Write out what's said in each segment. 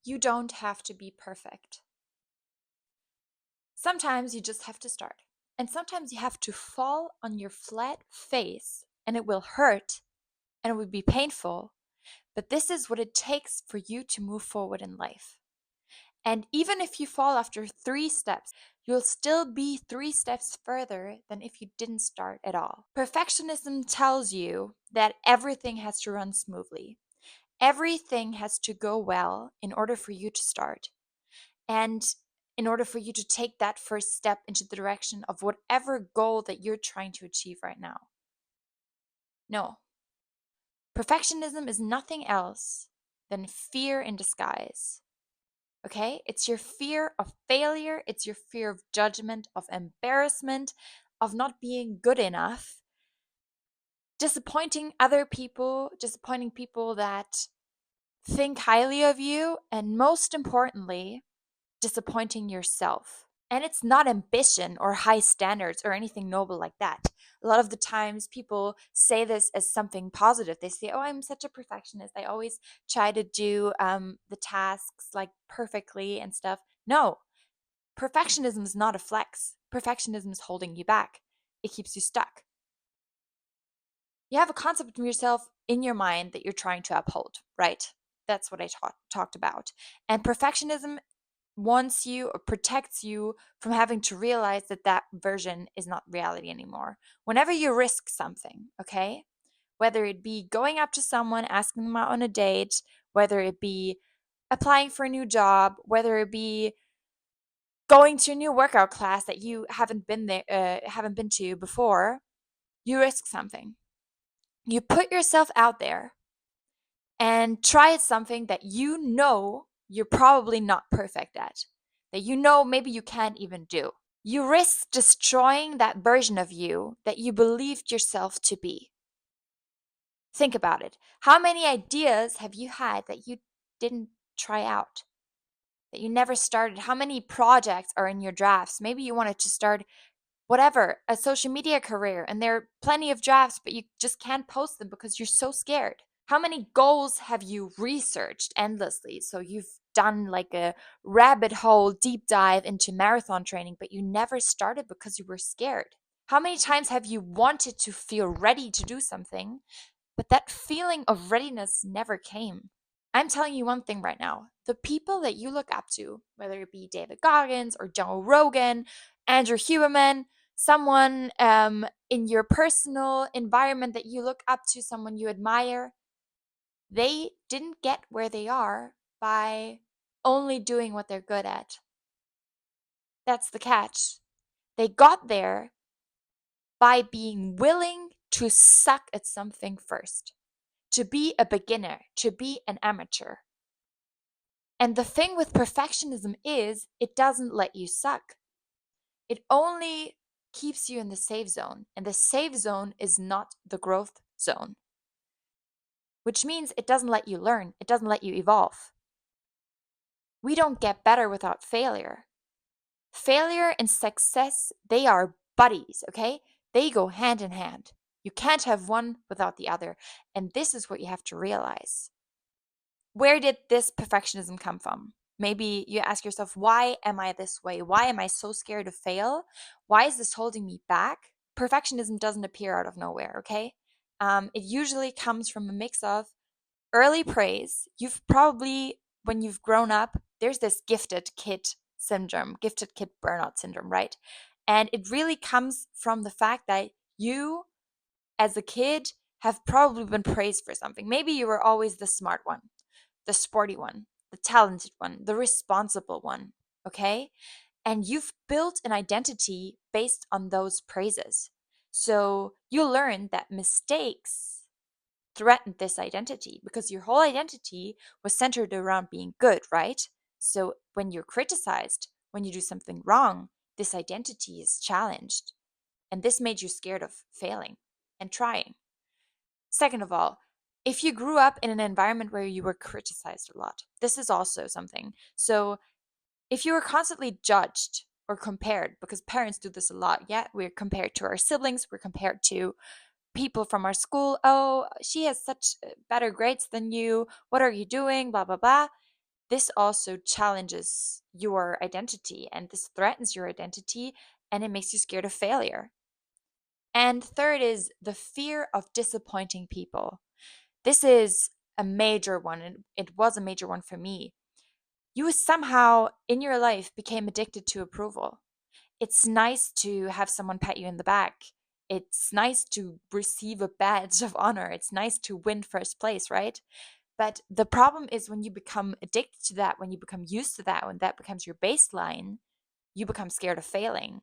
You don't have to be perfect. Sometimes you just have to start. And sometimes you have to fall on your flat face and it will hurt and it will be painful. But this is what it takes for you to move forward in life. And even if you fall after 3 steps, you'll still be 3 steps further than if you didn't start at all. Perfectionism tells you that everything has to run smoothly. Everything has to go well in order for you to start. And in order for you to take that first step into the direction of whatever goal that you're trying to achieve right now. No. Perfectionism is nothing else than fear in disguise. Okay? It's your fear of failure, it's your fear of judgment, of embarrassment, of not being good enough, disappointing other people, disappointing people that think highly of you, and most importantly, disappointing yourself. And it's not ambition or high standards or anything noble like that. A lot of the times people say this as something positive. They say, oh, I'm such a perfectionist. I always try to do the tasks like perfectly and stuff. No, perfectionism is not a flex. Perfectionism is holding you back. It keeps you stuck. You have a concept of yourself in your mind that you're trying to uphold, right? That's what I talked about. And perfectionism wants you or protects you from having to realize that that version is not reality anymore. Whenever you risk something, okay, whether it be going up to someone, asking them out on a date, whether it be applying for a new job, whether it be going to a new workout class that you haven't been to before, you risk something. You put yourself out there and try something that you know you're probably not perfect at, that you know maybe you can't even do. You risk destroying that version of you that you believed yourself to be. Think about it. How many ideas have you had that you didn't try out, that you never started? How many projects are in your drafts? Maybe you wanted to start whatever, a social media career, and there are plenty of drafts, but you just can't post them because you're so scared. How many goals have you researched endlessly? So you've done like a rabbit hole deep dive into marathon training, but you never started because you were scared. How many times have you wanted to feel ready to do something, but that feeling of readiness never came? I'm telling you one thing right now. The people that you look up to, whether it be David Goggins or Joe Rogan, Andrew Huberman, someone in your personal environment that you look up to, someone you admire, they didn't get where they are by only doing what they're good at. That's the catch. They got there by being willing to suck at something first, to be a beginner, to be an amateur. And the thing with perfectionism is it doesn't let you suck. It only keeps you in the safe zone. And the safe zone is not the growth zone, which means it doesn't let you learn. It doesn't let you evolve. We don't get better without failure. Failure and success, they are buddies, okay? They go hand in hand. You can't have one without the other. And this is what you have to realize. Where did this perfectionism come from? Maybe you ask yourself, why am I this way? Why am I so scared to fail? Why is this holding me back? Perfectionism doesn't appear out of nowhere, okay? It usually comes from a mix of early praise. You've probably, when you've grown up, there's this gifted kid syndrome, gifted kid burnout syndrome, right? And it really comes from the fact that you, as a kid, have probably been praised for something. Maybe you were always the smart one, the sporty one, the talented one, the responsible one, okay? And you've built an identity based on those praises. So you learn that mistakes threatened this identity because your whole identity was centered around being good, right? So when you're criticized, when you do something wrong, this identity is challenged. And this made you scared of failing and trying. Second of all, if you grew up in an environment where you were criticized a lot, this is also something. So if you were constantly judged or compared, because parents do this a lot, yeah, we're compared to our siblings, we're compared to people from our school. Oh, she has such better grades than you. What are you doing? Blah, blah, blah. this also challenges your identity, and this threatens your identity, and it makes you scared of failure. And third is the fear of disappointing people. This is a major one, and it was a major one for me. You somehow in your life became addicted to approval. It's nice to have someone pat you in the back. It's nice to receive a badge of honor. It's nice to win first place, right? But the problem is when you become addicted to that, when you become used to that, when that becomes your baseline, you become scared of failing.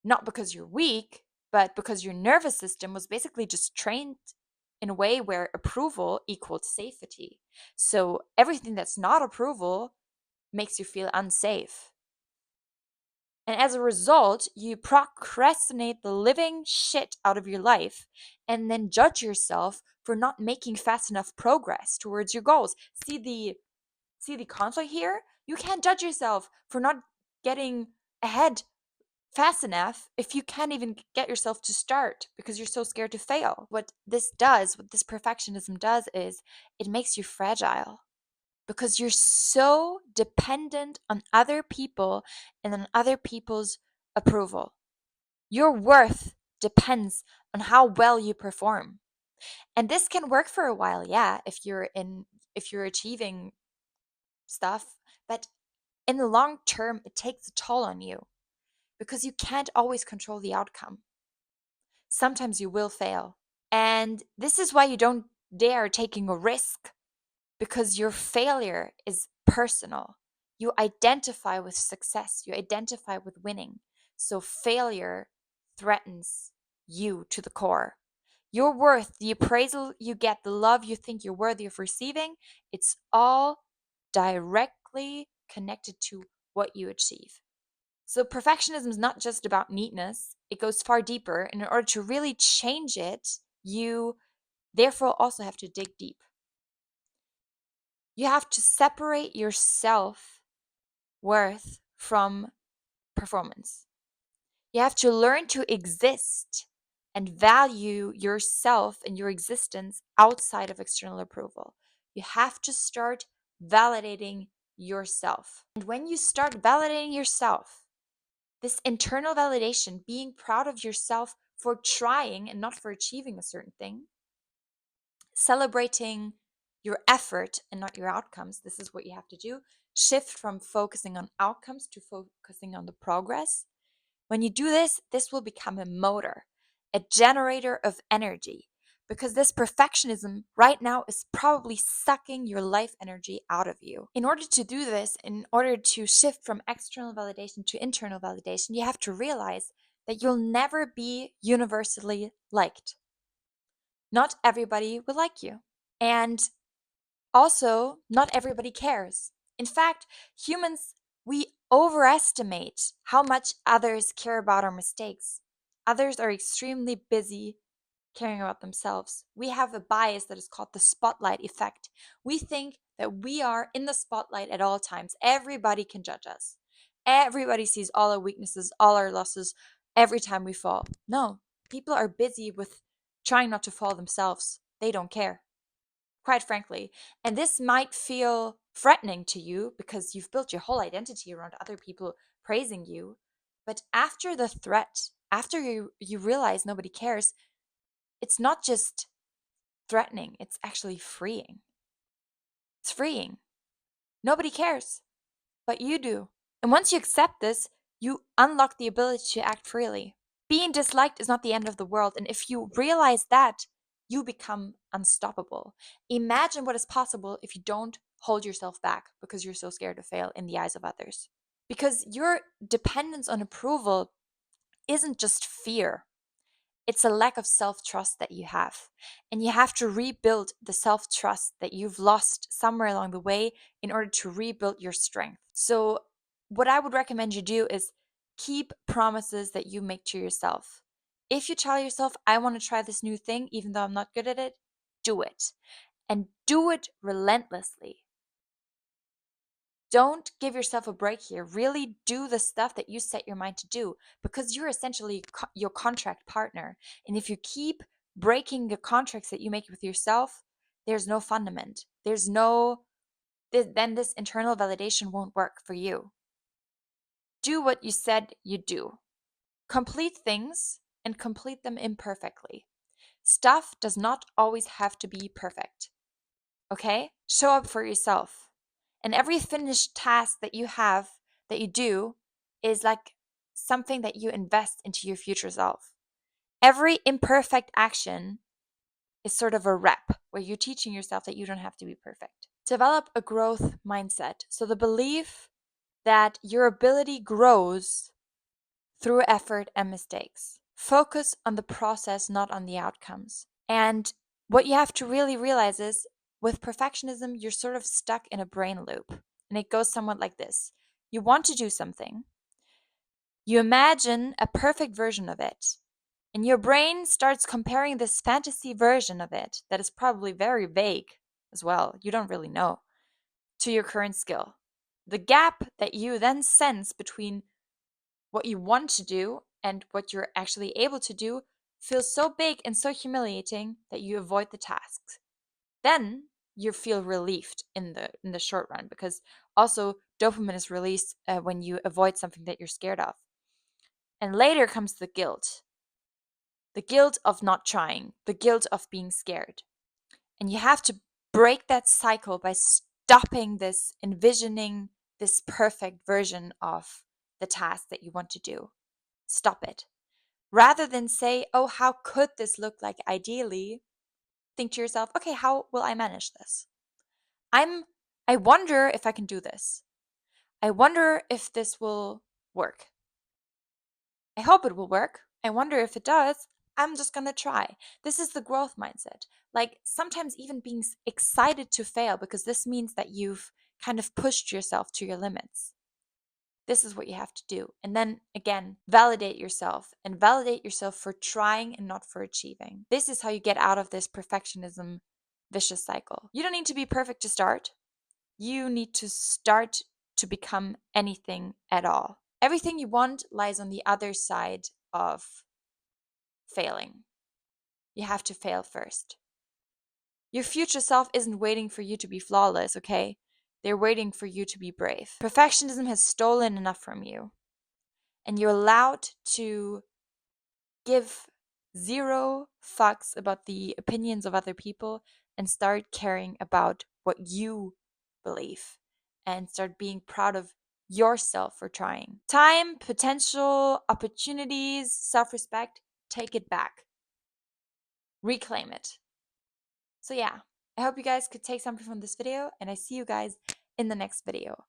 Not because you're weak, but because your nervous system was basically just trained in a way where approval equaled safety. So everything that's not approval makes you feel unsafe. And as a result, you procrastinate the living shit out of your life and then judge yourself for not making fast enough progress towards your goals. See the conflict here? You can't judge yourself for not getting ahead fast enough if you can't even get yourself to start because you're so scared to fail. What this perfectionism does is it makes you fragile because you're so dependent on other people and on other people's approval. Your worth depends on how well you perform. And this can work for a while, yeah, if you're achieving stuff, but in the long term it takes a toll on you because you can't always control the outcome. Sometimes you will fail. And this is why you don't dare taking a risk, because your failure is personal. You identify with success, you identify with winning. So failure threatens you to the core. Your worth, the appraisal you get, the love you think you're worthy of receiving, it's all directly connected to what you achieve. So perfectionism is not just about neatness, it goes far deeper. And in order to really change it, you therefore also have to dig deep. You have to separate your self-worth from performance. You have to learn to exist and value yourself and your existence outside of external approval. You have to start validating yourself. And when you start validating yourself, this internal validation, being proud of yourself for trying and not for achieving a certain thing, celebrating your effort and not your outcomes. This is what you have to do. Shift from focusing on outcomes to focusing on the progress. When you do this, this will become a motor, a generator of energy, because this perfectionism right now is probably sucking your life energy out of you. In order to do this, in order to shift from external validation to internal validation, you have to realize that you'll never be universally liked. Not everybody will like you. And also, not everybody cares. In fact, humans, we overestimate how much others care about our mistakes. Others are extremely busy caring about themselves. We have a bias that is called the spotlight effect. We think that we are in the spotlight at all times. Everybody can judge us. Everybody sees all our weaknesses, all our losses every time we fall. No, people are busy with trying not to fall themselves. They don't care, quite frankly. And this might feel threatening to you because you've built your whole identity around other people praising you. But after the threat, after you realize nobody cares, it's not just threatening, it's actually freeing. It's freeing. Nobody cares, but you do. And once you accept this, you unlock the ability to act freely. Being disliked is not the end of the world. And if you realize that, you become unstoppable. Imagine what is possible if you don't hold yourself back because you're so scared to fail in the eyes of others. Because your dependence on approval isn't just fear, it's a lack of self-trust that you have. And you have to rebuild the self-trust that you've lost somewhere along the way in order to rebuild your strength. So what I would recommend you do is keep promises that you make to yourself. If you tell yourself, I want to try this new thing, even though I'm not good at it, do it. And do it relentlessly. Don't give yourself a break here. Really do the stuff that you set your mind to do, because you're essentially your contract partner. And if you keep breaking the contracts that you make with yourself, there's no fundament. There's no then this internal validation won't work for you. Do what you said you'd do. Complete things and complete them imperfectly. Stuff does not always have to be perfect. Okay? Show up for yourself. And every finished task that you have, that you do, is like something that you invest into your future self. Every imperfect action is sort of a rep where you're teaching yourself that you don't have to be perfect. Develop a growth mindset. So the belief that your ability grows through effort and mistakes. Focus on the process, not on the outcomes. And what you have to really realize is with perfectionism, you're sort of stuck in a brain loop. And it goes somewhat like this. You want to do something. You imagine a perfect version of it. And your brain starts comparing this fantasy version of it that is probably very vague as well. You don't really know, to your current skill. The gap that you then sense between what you want to do and what you're actually able to do feels so big and so humiliating that you avoid the tasks. Then you feel relieved in the short run, because also dopamine is released when you avoid something that you're scared of. And later comes the guilt of not trying, the guilt of being scared. And you have to break that cycle by stopping this envisioning this perfect version of the task that you want to do. Stop it. Rather than say, oh, how could this look like ideally? Think to yourself, okay, how will I manage this? I wonder if I can do this. I wonder if this will work. I hope it will work. I wonder if it does. I'm just going to try. This is the growth mindset. Like sometimes even being excited to fail, because this means that you've kind of pushed yourself to your limits. This is what you have to do. And then again, validate yourself and validate yourself for trying and not for achieving. This is how you get out of this perfectionism vicious cycle. You don't need to be perfect to start. You need to start to become anything at all. Everything you want lies on the other side of failing. You have to fail first. Your future self isn't waiting for you to be flawless, okay? They're waiting for you to be brave. Perfectionism has stolen enough from you, and you're allowed to give zero fucks about the opinions of other people and start caring about what you believe and start being proud of yourself for trying. Time, potential, opportunities, self-respect, take it back. Reclaim it. So yeah, I hope you guys could take something from this video, and I see you guys in the next video.